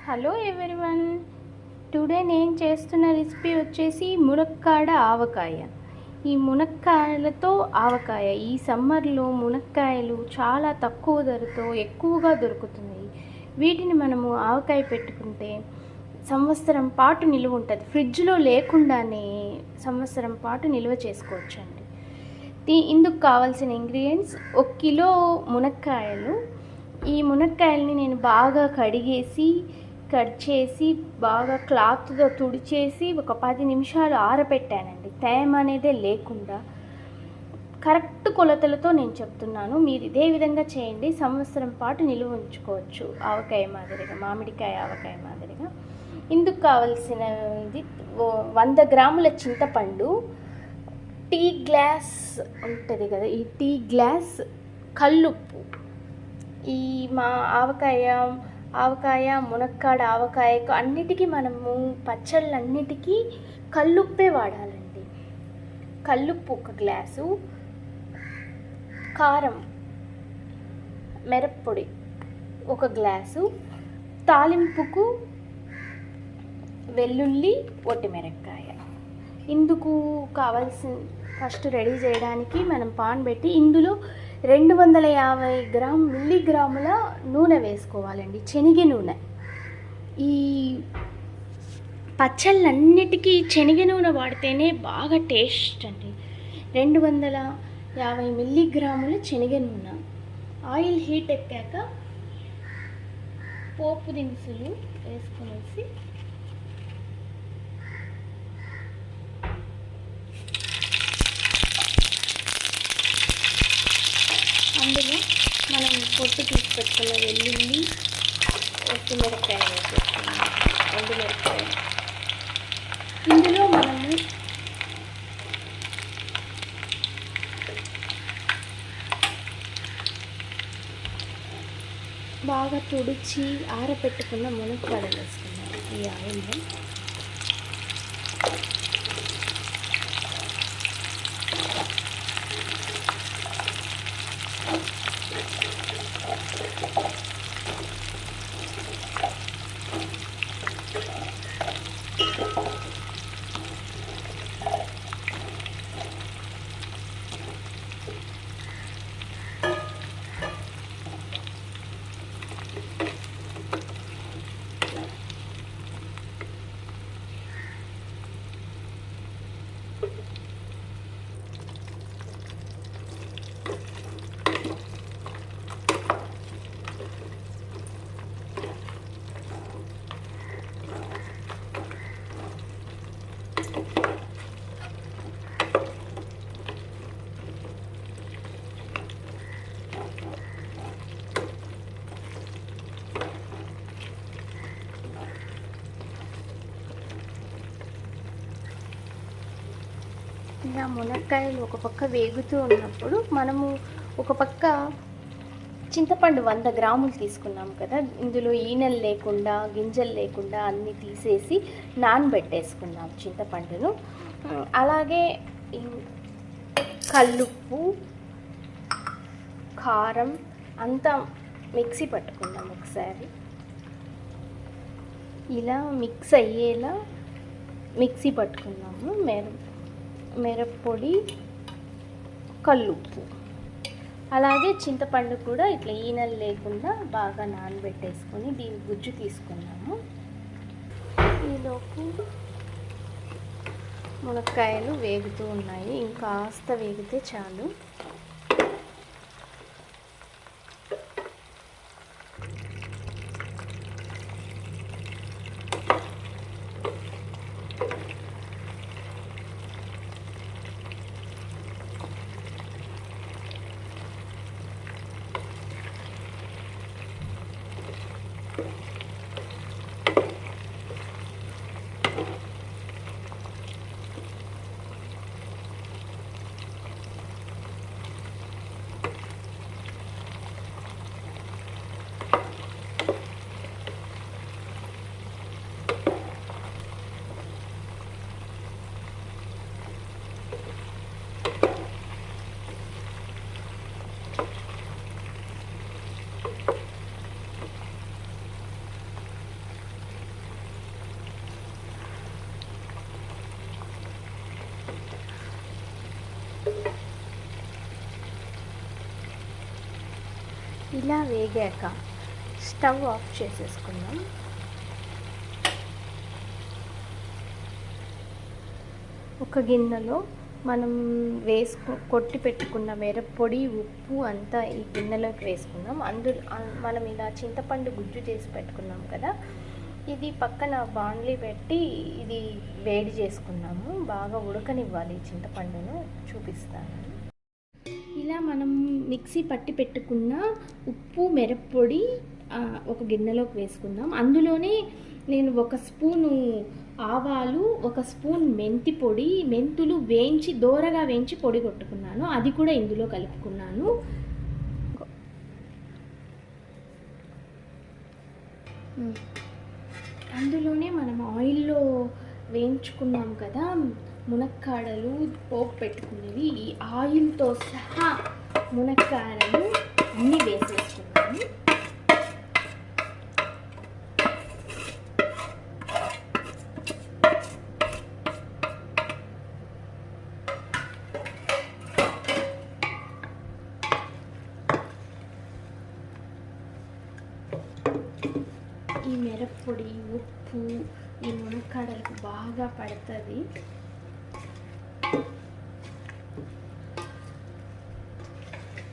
Hello everyone. Today నేను చేస్తున్న recipe వచ్చేసి మునక్కాడ ఆవకాయ. ఈ మునక్కాయలతో ఆవకాయ ఈ సమ్మర్లో మునక్కాయలు చాలా తక్కువ ధరతో ఎక్కువగా దొరుకుతున్నాయి. వీటిని మనము ఆవకాయ పెట్టుకుంటే సంవత్సరం పాటు నిలువ ఉంటుంది. ఫ్రిడ్జ్లో లేకుండానే సంవత్సరం పాటు నిల్వ చేసుకోవచ్చండి. ఇందుకు కావాల్సిన ఇంగ్రీడియంట్స్: 1 కిలో మునక్కాయలు. ఈ మునక్కాయలని నేను బాగా కడిగేసి కట్ చేసి బాగా క్లాత్తో తుడిచేసి ఒక 10 నిమిషాలు ఆరబెట్టానండి, తేమ అనేదే లేకుండా. కరెక్ట్ కొలతలతో నేను చెప్తున్నాను, మీరు ఇదే విధంగా చేయండి, సంవత్సరం పాటు నిలువ ఉంచుకోవచ్చు. ఆవకాయ మాదిరిగా, మామిడికాయ ఆవకాయ మాదిరిగా. ఇందుకు కావలసినది 100 గ్రాముల చింతపండు, టీ గ్లాస్ ఉంటుంది కదా, ఈ టీ గ్లాస్ కల్లుప్పు. ఈ మా ఆవకాయ మునక్కాడ ఆవకాయ అన్నిటికీ మనము పచ్చళ్ళన్నిటికీ కల్లుప్పే వాడాలండి. కల్లుప్పు 1 గ్లాసు, కారం మిరప్పొడి 1 గ్లాసు, తాలింపుకు వెల్లుల్లి, ఒట్టిమిరపకాయ. ఇందుకు కావాల్సిన ఫస్ట్ రెడీ చేయడానికి మనం పాన్ పెట్టి ఇందులో 250 మిల్లీగ్రాముల నూనె వేసుకోవాలండి, శనగ నూనె. ఈ పచ్చళ్ళన్నిటికీ శనగ నూనె వాడితేనే బాగా టేస్ట్ అండి. 250 మిల్లీగ్రాముల శనగ నూనె. ఆయిల్ హీట్ ఎక్కాక పోపు దినుసులు వేసుకునేసి అందులో మనం పొట్టు తీసి పెట్టుకున్న వెల్లుల్లి, ఒట్టిమిరపకాయ వేసేసుకున్నాం, ఎండుమిరపకాయ. ఇందులో మనము బాగా తుడిచి ఆరబెట్టుకున్న మునక్కాడలు వేసుకున్నాం ఈ ఆయిల్లో. ఇలా మునక్కాయలు ఒక పక్క వేగుతూ ఉన్నప్పుడు మనము ఒక పక్క చింతపండు 100 గ్రాములు తీసుకున్నాము కదా, ఇందులో ఈనెలు లేకుండా గింజలు లేకుండా అన్నీ తీసేసి నానబెట్టేసుకున్నాం చింతపండును. అలాగే కల్లుప్పు, కారం అంతా మిక్సీ పట్టుకున్నాం ఒకసారి. ఇలా మిక్స్ అయ్యేలా మిక్సీ పట్టుకున్నాము. మిరప్పొడి, కల్లుప్పు, అలాగే చింతపండు కూడా ఇట్లా ఈనెలు లేకుండా బాగా నానబెట్టేసుకొని దీని గుజ్జు తీసుకున్నాము. ఈలోపు మునక్కాయలు వేగుతూ ఉన్నాయి, ఇంకాస్త వేగితే చాలు. ఇలా వేగాక స్టవ్ ఆఫ్ చేసేసుకుందాం. ఒక గిన్నెలో మనం కొట్టి పెట్టుకున్న మిరప్పొడి, ఉప్పు అంతా ఈ గిన్నెలోకి వేసుకుందాం. మనం ఇలా చింతపండు గుజ్జు చేసి పెట్టుకున్నాం కదా, ఇది పక్కన బాండ్లీ పెట్టి ఇది వేడి చేసుకున్నాము. బాగా ఉడకనివ్వాలి చింతపండును, చూపిస్తాను. ఇలా మనం మిక్సీ పట్టి పెట్టుకున్న ఉప్పు, మిరప్పొడి ఒక గిన్నెలోకి వేసుకుందాం. అందులోనే నేను 1 స్పూను ఆవాలు, 1 స్పూన్ మెంతి పొడి, మెంతులు దోరగా వేయించి పొడి కొట్టుకున్నాను, అది కూడా ఇందులో కలుపుకున్నాను. అందులోనే మనం ఆయిల్లో వేయించుకున్నాం కదా మునక్కాడలు, పోపు పెట్టుకునేవి, ఈ ఆయిల్తో సహా మునక్కాడలు అన్నీ వేసేసుకున్నాను. ఈ మిరప్పొడి, ఉప్పు ఈ మునక్కాడలకు బాగా పడుతుంది.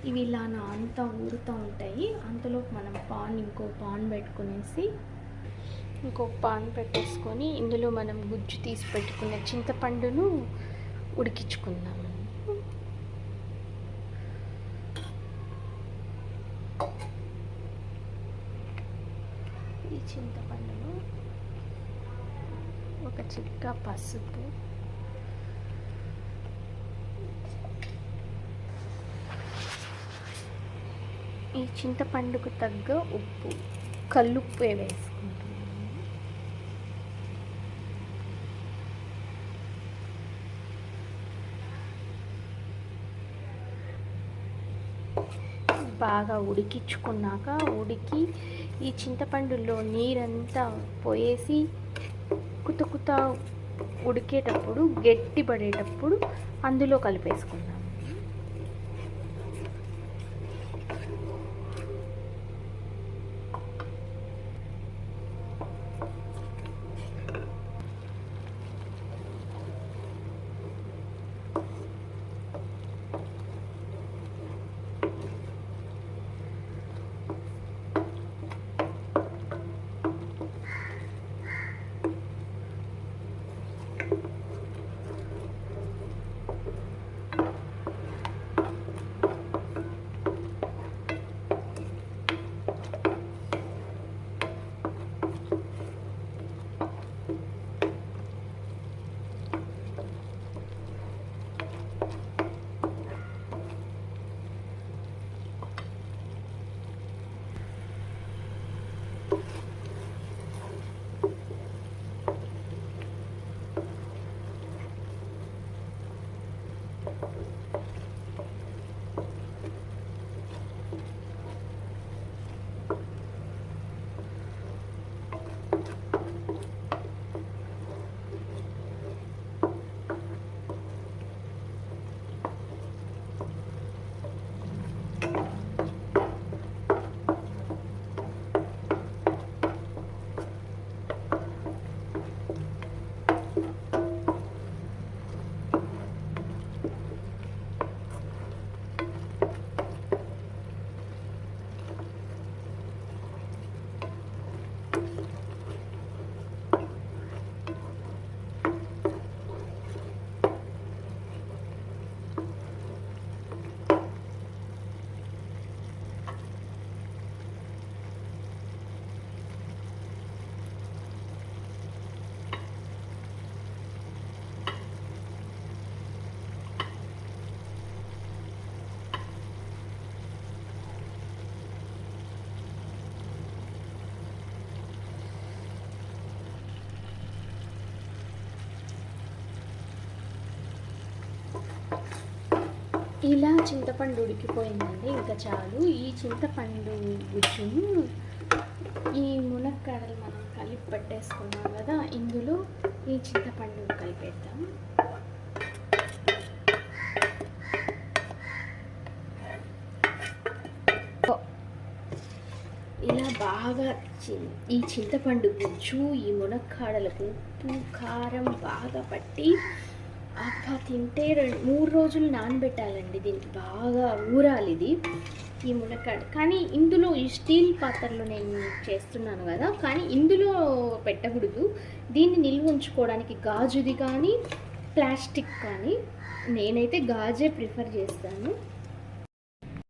ఇవి ఇలా అంతా ఊరుతూ ఉంటాయి. అంతలో మనం ఇంకో పాన్ పెట్టేసుకొని ఇందులో మనం గుజ్జు తీసి పెట్టుకున్న చింతపండును ఉడికించుకుందాము. ఈ చింతపండును ఒక చిక్క పసుపు, ఈ చింతపండుకు తగ్గ ఉప్పు, కల్లుప్పు వేసుకుంటున్నాను. బాగా ఉడికించుకున్నాక ఈ చింతపండులో నీరంతా పోయేసి కుత ఉడికేటప్పుడు, గట్టి పడేటప్పుడు అందులో కలిపేసుకుందాం. ఇలా చింతపండు ఉడికిపోయిందండి, ఇంకా చాలు. ఈ చింతపండు గుజ్జును ఈ మునక్కాడలు మనం కలిపి పెట్టేసుకున్నాం కదా, ఇందులో ఈ చింతపండు కలిపేద్దాం. బాగా ఈ చింతపండు గుజ్జు, ఈ మునక్కాడలకు ఉప్పు కారం బాగా పట్టి అబ్బా తింటే 3 రోజులు నానబెట్టాలండి. దీనికి బాగా ఊరాలి ఇది, ఈ మునక్కాడ. కానీ ఇందులో ఈ స్టీల్ పాత్రలో నేను చేస్తున్నాను కదా, కానీ ఇందులో పెట్టకూడదు. దీన్ని నిల్వ ఉంచుకోవడానికి గాజుది కానీ ప్లాస్టిక్ కానీ, నేనైతే గాజే ప్రిఫర్ చేస్తాను.